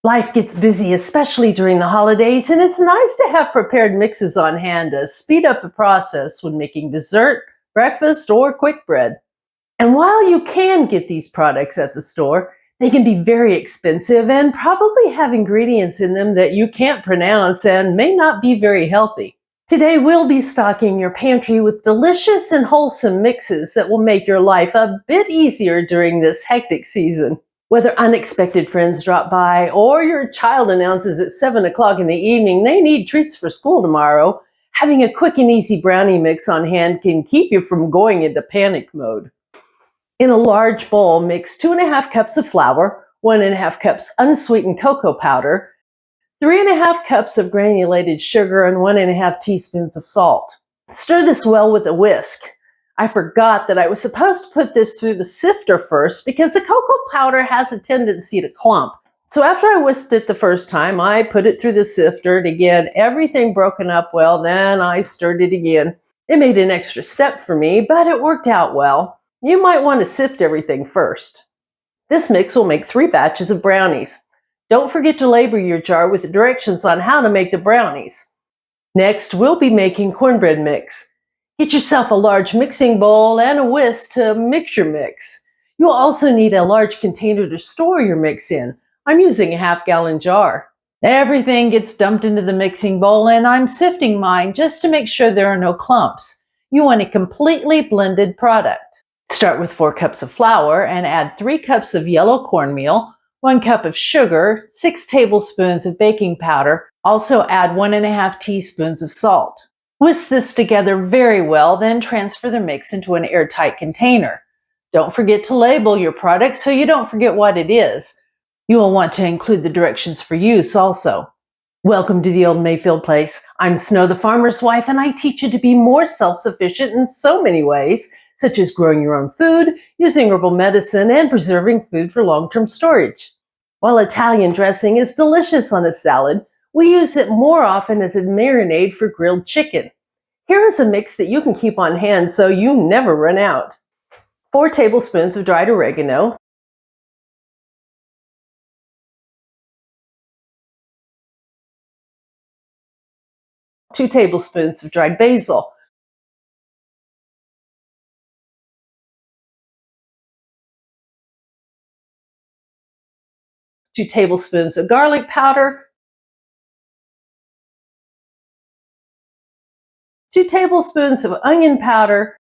Life gets busy, especially during the holidays, and it's nice to have prepared mixes on hand to speed up the process when making dessert, breakfast, or quick bread. And while you can get these products at the store, they can be very expensive and probably have ingredients in them that you can't pronounce and may not be very healthy. Today, we'll be stocking your pantry with delicious and wholesome mixes that will make your life a bit easier during this hectic season. Whether unexpected friends drop by or your child announces at 7 o'clock in the evening they need treats for school tomorrow, having a quick and easy brownie mix on hand can keep you from going into panic mode. In a large bowl, mix 2.5 cups of flour, 1.5 cups unsweetened cocoa powder, 3.5 cups of granulated sugar, and 1.5 teaspoons of salt. Stir this well with a whisk. I forgot that I was supposed to put this through the sifter first because the cocoa powder has a tendency to clump. So after I whisked it the first time, I put it through the sifter to get everything broken up well, then I stirred it again. It made an extra step for me, but it worked out well. You might want to sift everything first. This mix will make 3 batches of brownies. Don't forget to label your jar with the directions on how to make the brownies. Next, we'll be making cornbread mix. Get yourself a large mixing bowl and a whisk to mix your mix. You'll also need a large container to store your mix in. I'm using a half-gallon jar. Everything gets dumped into the mixing bowl, and I'm sifting mine just to make sure there are no clumps. You want a completely blended product. Start with 4 cups of flour and add 3 cups of yellow cornmeal, 1 cup of sugar, 6 tablespoons of baking powder. Also add 1.5 teaspoons of salt. Whisk this together very well, then transfer the mix into an airtight container. Don't forget to label your product so you don't forget what it is. You will want to include the directions for use also. Welcome to the old Mayfield place. I'm Snow the farmer's wife, and I teach you to be more self-sufficient in so many ways, such as growing your own food, using herbal medicine, and preserving food for long-term storage. While Italian dressing is delicious on a salad, we use it more often as a marinade for grilled chicken. Here is a mix that you can keep on hand so you never run out. 4 tablespoons of dried oregano, 2 tablespoons of dried basil, 2 tablespoons of garlic powder, 2 tablespoons of onion powder,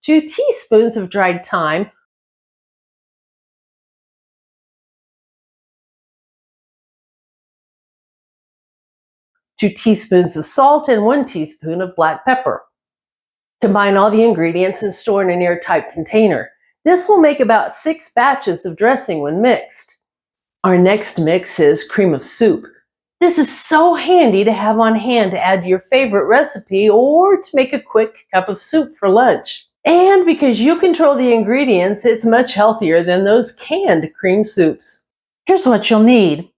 2 teaspoons of dried thyme, 2 teaspoons of salt, and 1 teaspoon of black pepper. Combine all the ingredients and store in an airtight container. This will make about 6 batches of dressing when mixed. Our next mix is cream of soup. This is so handy to have on hand to add to your favorite recipe or to make a quick cup of soup for lunch. And because you control the ingredients, it's much healthier than those canned cream soups. Here's what you'll need.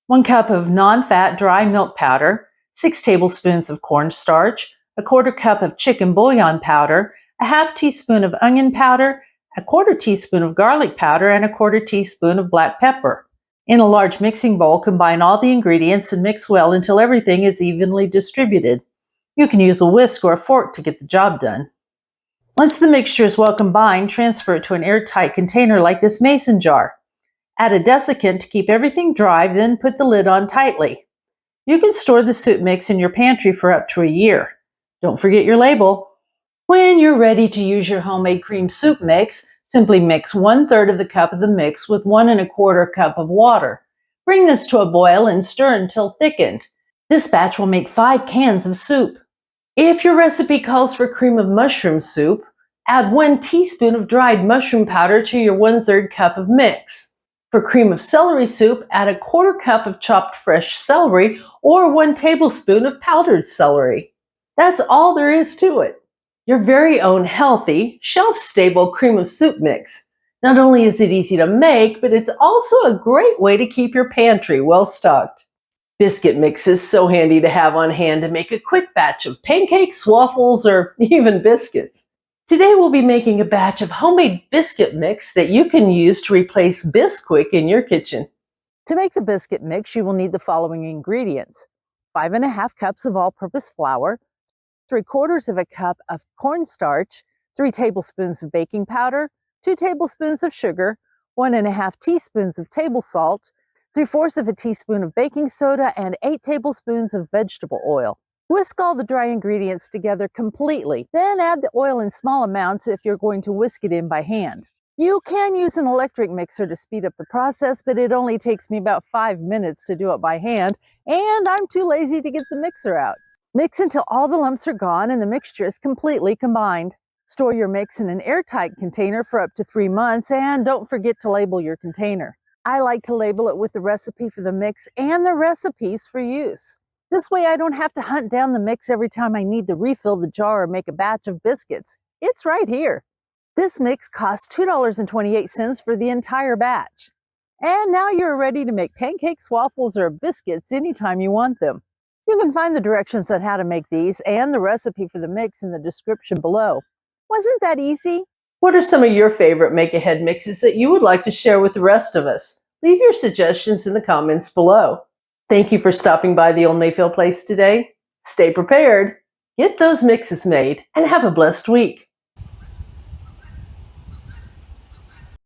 1 cup of non-fat dry milk powder, 6 tablespoons of cornstarch, 1/4 cup of chicken bouillon powder, 1/2 teaspoon of onion powder, 1/4 teaspoon of garlic powder, and 1/4 teaspoon of black pepper. In a large mixing bowl, combine all the ingredients and mix well until everything is evenly distributed. You can use a whisk or a fork to get the job done. Once the mixture is well combined, transfer it to an airtight container like this mason jar. Add a desiccant to keep everything dry, then put the lid on tightly. You can store the soup mix in your pantry for up to a year. Don't forget your label. When you're ready to use your homemade cream soup mix, simply mix 1/3 of the cup of the mix with 1 1/4 cup of water. Bring this to a boil and stir until thickened. This batch will make 5 cans of soup. If your recipe calls for cream of mushroom soup, add 1 teaspoon of dried mushroom powder to your 1/3 cup of mix. For cream of celery soup, add 1/4 cup of chopped fresh celery or 1 tablespoon of powdered celery. That's all there is to it. Your very own healthy, shelf-stable cream of soup mix. Not only is it easy to make, but it's also a great way to keep your pantry well stocked. Biscuit mix is so handy to have on hand to make a quick batch of pancakes, waffles, or even biscuits. Today we'll be making a batch of homemade biscuit mix that you can use to replace Bisquick in your kitchen. To make the biscuit mix, you will need the following ingredients: 5½ cups of all-purpose flour, 3/4 of a cup of cornstarch, 3 tablespoons of baking powder, 2 tablespoons of sugar, 1½ teaspoons of table salt, 3/4 of a teaspoon of baking soda, and 8 tablespoons of vegetable oil. Whisk all the dry ingredients together completely, then add the oil in small amounts if you're going to whisk it in by hand. You can use an electric mixer to speed up the process, but it only takes me about 5 minutes to do it by hand, and I'm too lazy to get the mixer out. Mix until all the lumps are gone and the mixture is completely combined. Store your mix in an airtight container for up to 3 months, and don't forget to label your container. I like to label it with the recipe for the mix and the recipes for use. This way I don't have to hunt down the mix every time I need to refill the jar or make a batch of biscuits. It's right here. This mix costs $2.28 for the entire batch. And now you're ready to make pancakes, waffles, or biscuits anytime you want them. You can find the directions on how to make these and the recipe for the mix in the description below. Wasn't that easy? What are some of your favorite make-ahead mixes that you would like to share with the rest of us? Leave your suggestions in the comments below. Thank you for stopping by the Old Mayfield place today. Stay prepared, get those mixes made, and have a blessed week.